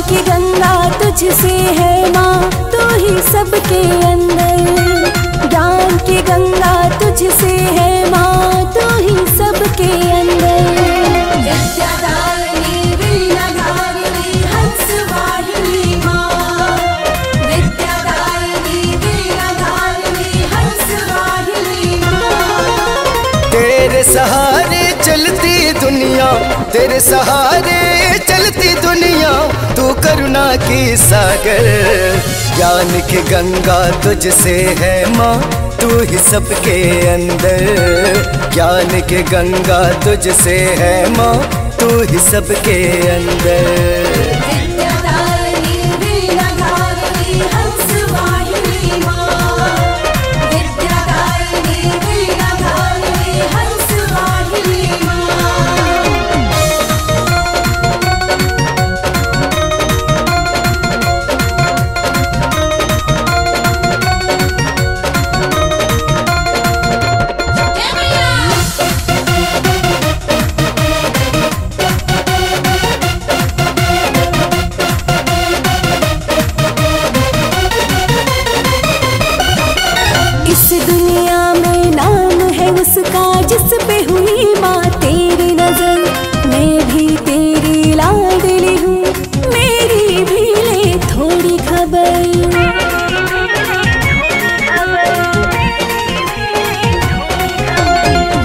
की गंगा तुझसे है माँ, तू ही सबके अंदर। ज्ञान की गंगा तुझसे है माँ, तू ही सबके अंदर। विद्यादायिनी वीणाधारिणी हंसवाहिनी माँ, विद्यादायिनी वीणाधारिणी हंसवाहिनी माँ। तेरे सहारे चलती दुनिया, तेरे सहारे चलती दुनिया, तू करुणा की सागर। ज्ञान की गंगा तुझसे है माँ, तू ही सबके अंदर। ज्ञान की गंगा तुझसे है माँ, तू ही सबके अंदर। उसका जिस पे हुई माँ तेरी नजर, मैं भी तेरी लाडली हूँ, मेरी भी ले थोड़ी खबर।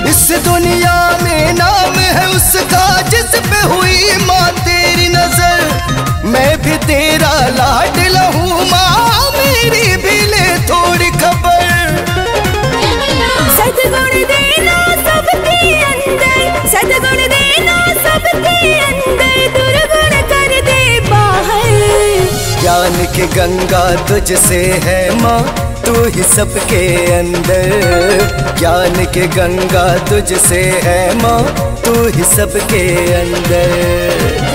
इस दुनिया में नाम है उसका जिस पे हुई माँ तेरी नजर, मैं भी तेरा लाडला हूँ माँ, मेरी भी ले थोड़ी खबर। सद्गुण देना सबके अंदर, सद्गुण देना सबके अंदर, दुर्गुण कर दे बाहर। ज्ञान की गंगा तुझसे है माँ, तू ही सबके अंदर। ज्ञान की गंगा तुझसे है माँ, तू ही सबके अंदर।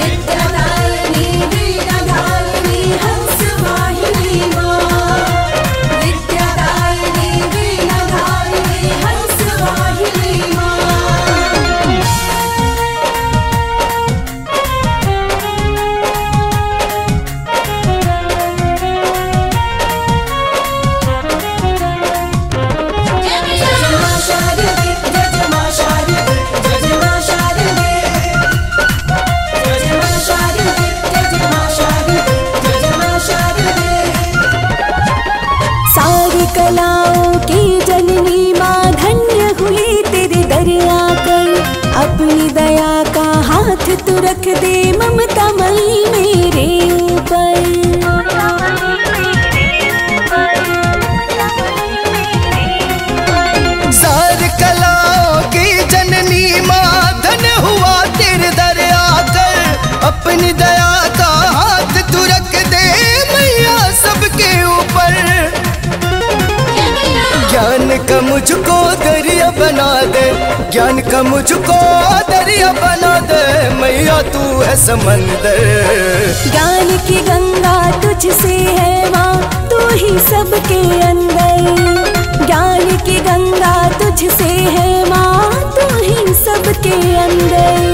कलाओं की जननी माँ, धन्य हुई तेरे दर आकर। अपनी दया का हाथ तू रख दे ममता मई मेरे ऊपर। सारी कलाओं की जननी माँ, धन्य हुआ तेरे दर आकर। अपनी दया का हाथ तू रख दे मैया सबके ऊपर। ज्ञान का मुझको दरिया बना दे, ज्ञान का मुझको दरिया बना दे, मैया तू है समंदर। ज्ञान की गंगा तुझसे है माँ, तू ही सबके अंदर। ज्ञान की गंगा तुझसे है माँ, तू ही सबके अंदर।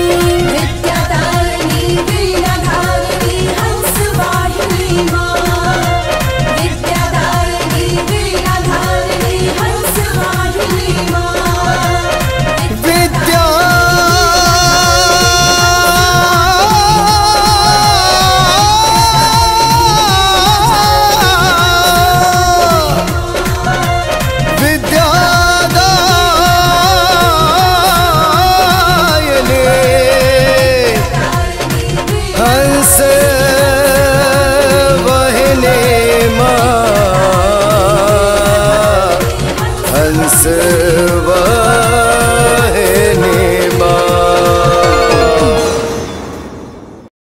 हंस